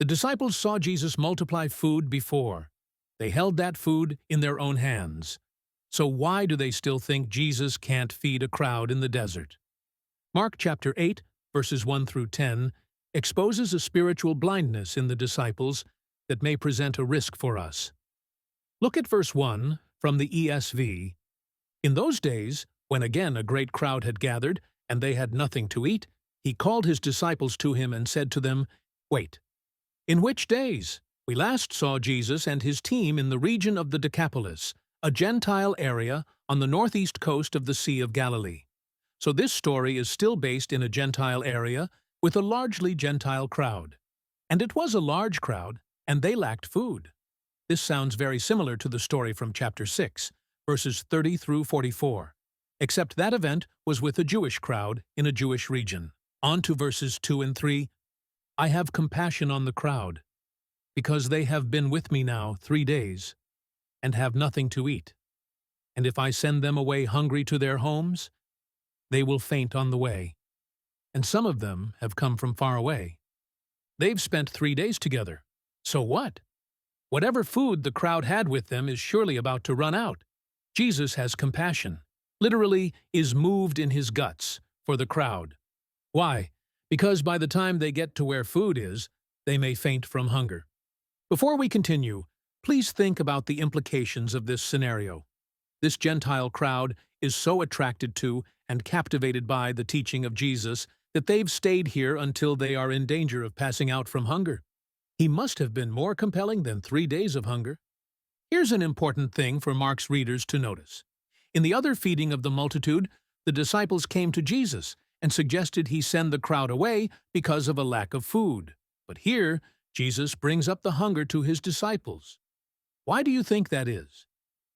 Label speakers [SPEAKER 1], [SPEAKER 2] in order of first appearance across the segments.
[SPEAKER 1] The disciples saw Jesus multiply food before. They held that food in their own hands. So why do they still think Jesus can't feed a crowd in the desert? Mark chapter 8, verses 1 through 10, exposes a spiritual blindness in the disciples that may present a risk for us. Look at verse 1 from the ESV. In those days, when again a great crowd had gathered, and they had nothing to eat, he called his disciples to him and said to them, "Wait, in which days? We last saw Jesus and his team in the region of the Decapolis, a Gentile area on the northeast coast of the Sea of Galilee. So this story is still based in a Gentile area with a largely Gentile crowd. And it was a large crowd, and they lacked food." This sounds very similar to the story from chapter 6, verses 30 through 44, except that event was with a Jewish crowd in a Jewish region. On to verses 2 and 3. "I have compassion on the crowd, because they have been with me now 3 days, and have nothing to eat. And if I send them away hungry to their homes, they will faint on the way. And some of them have come from far away. They've spent 3 days together. So what? Whatever food the crowd had with them is surely about to run out." Jesus has compassion, literally is moved in his guts, for the crowd. Why? Because by the time they get to where food is, they may faint from hunger. Before we continue, please think about the implications of this scenario. This Gentile crowd is so attracted to and captivated by the teaching of Jesus that they've stayed here until they are in danger of passing out from hunger. He must have been more compelling than 3 days of hunger. Here's an important thing for Mark's readers to notice. In the other feeding of the multitude, the disciples came to Jesus and suggested he send the crowd away because of a lack of food. But here, Jesus brings up the hunger to his disciples. Why do you think that is?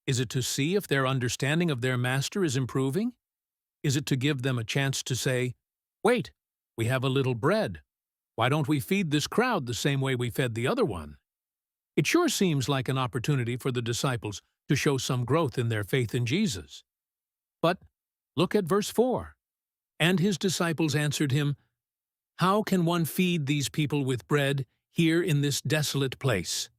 [SPEAKER 1] Is it to see if their understanding of their master is improving? Is it to give them a chance to say, "Wait, we have a little bread. Why don't we feed this crowd the same way we fed the other one?" It sure seems like an opportunity for the disciples to show some growth in their faith in Jesus. But look at verse 4. "And his disciples answered him, 'How can one feed these people with bread here in this desolate place?'"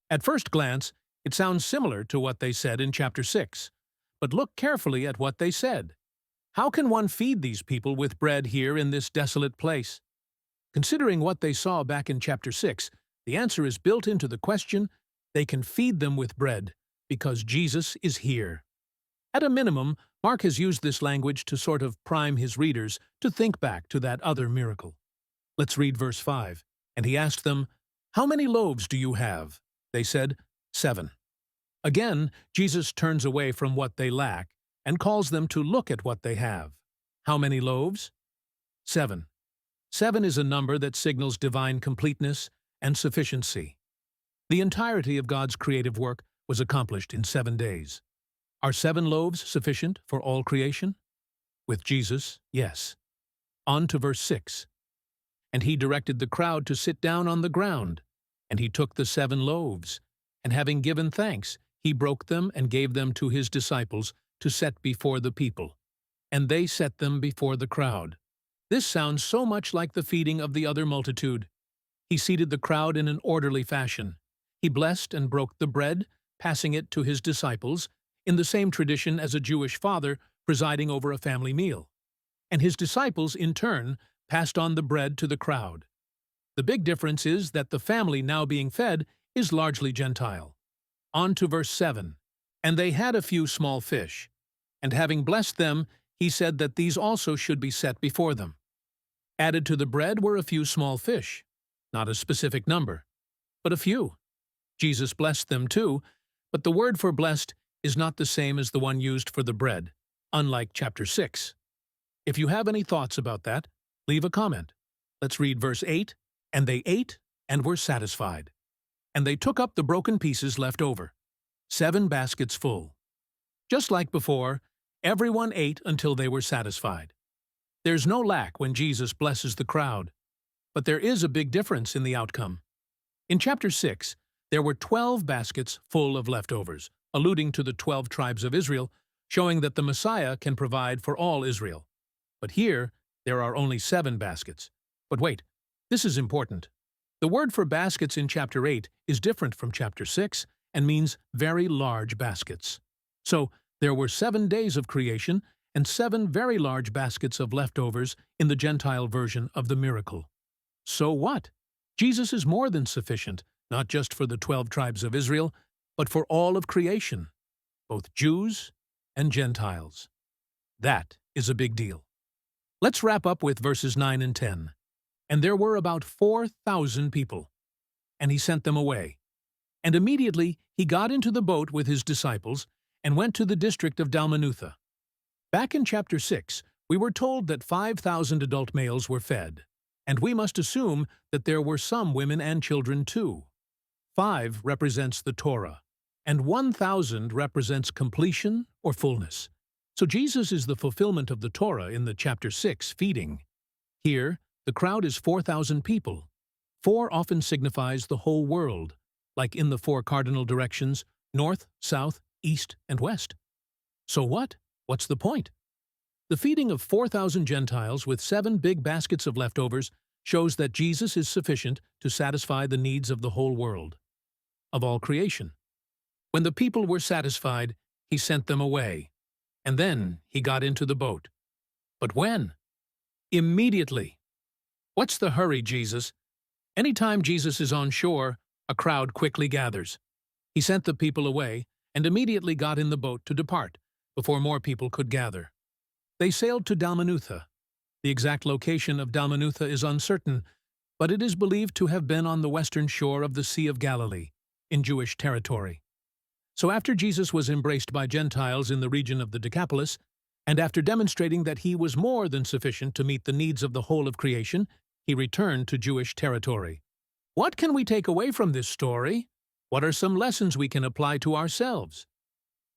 [SPEAKER 1] At first glance, it sounds similar to what they said in chapter 6. But look carefully at what they said. How can one feed these people with bread here in this desolate place? Considering what they saw back in chapter 6, the answer is built into the question: they can feed them with bread because Jesus is here. At a minimum, Mark has used this language to sort of prime his readers to think back to that other miracle. Let's read verse 5. "And he asked them, 'How many loaves do you have?' They said, 7. Again, Jesus turns away from what they lack and calls them to look at what they have. How many loaves? 7. 7 is a number that signals divine completeness and sufficiency. The entirety of God's creative work was accomplished in 7 days. Are 7 loaves sufficient for all creation? With Jesus, yes. On to verse 6. "And he directed the crowd to sit down on the ground. And he took the 7 loaves, and having given thanks, he broke them and gave them to his disciples to set before the people. And they set them before the crowd." This sounds so much like the feeding of the other multitude. He seated the crowd in an orderly fashion. He blessed and broke the bread, passing it to his disciples, in the same tradition as a Jewish father presiding over a family meal. And his disciples, in turn, passed on the bread to the crowd. The big difference is that the family now being fed is largely Gentile. On to verse 7. "And they had a few small fish. And having blessed them, he said that these also should be set before them. Added to the bread were a few small fish. Not a specific number, but a few. Jesus blessed them too, but the word for blessed is not the same as the one used for the bread, unlike chapter 6. If you have any thoughts about that, leave a comment. Let's read verse 8. "And they ate and were satisfied. And they took up the broken pieces left over, 7 baskets full." Just like before, everyone ate until they were satisfied. There's no lack when Jesus blesses the crowd, but there is a big difference in the outcome. In chapter 6, there were 12 baskets full of leftovers, alluding to the 12 tribes of Israel, showing that the Messiah can provide for all Israel. But here, there are only 7 baskets. But wait, this is important. The word for baskets in chapter 8 is different from chapter 6 and means very large baskets. So, there were 7 days of creation and 7 very large baskets of leftovers in the Gentile version of the miracle. So what? Jesus is more than sufficient, not just for the 12 tribes of Israel, but for all of creation, both Jews and Gentiles. That is a big deal. Let's wrap up with verses 9 and 10. And there were about 4,000 people, and he sent them away. And immediately he got into the boat with his disciples and went to the district of Dalmanutha. Back in chapter 6, we were told that 5,000 adult males were fed, and we must assume that there were some women and children too. 5 represents the Torah, and 1,000 represents completion or fullness. So Jesus is the fulfillment of the Torah in the chapter 6 feeding. Here, the crowd is 4,000 people. 4 often signifies the whole world, like in the 4 cardinal directions, north, south, east, and west. So what? What's the point? The feeding of 4,000 Gentiles with 7 big baskets of leftovers shows that Jesus is sufficient to satisfy the needs of the whole world, of all creation. When the people were satisfied, he sent them away, and then he got into the boat. But when? Immediately. What's the hurry, Jesus? Anytime Jesus is on shore, a crowd quickly gathers. He sent the people away and immediately got in the boat to depart, before more people could gather. They sailed to Dalmanutha. The exact location of Dalmanutha is uncertain, but it is believed to have been on the western shore of the Sea of Galilee, in Jewish territory. So after Jesus was embraced by Gentiles in the region of the Decapolis, and after demonstrating that he was more than sufficient to meet the needs of the whole of creation, he returned to Jewish territory. What can we take away from this story? What are some lessons we can apply to ourselves?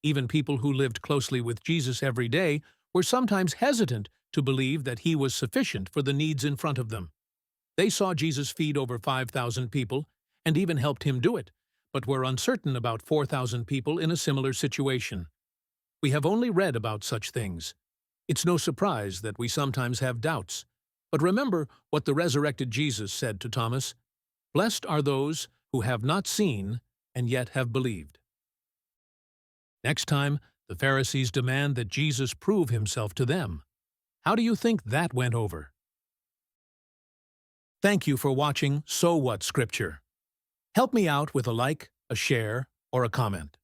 [SPEAKER 1] Even people who lived closely with Jesus every day were sometimes hesitant to believe that he was sufficient for the needs in front of them. They saw Jesus feed over 5,000 people and even helped him do it, but were uncertain about 4,000 people in a similar situation. We have only read about such things. It's no surprise that we sometimes have doubts. But remember what the resurrected Jesus said to Thomas, "Blessed are those who have not seen and yet have believed." Next time, the Pharisees demand that Jesus prove himself to them. How do you think that went over? Thank you for watching So What Scripture. Help me out with a like, a share, or a comment.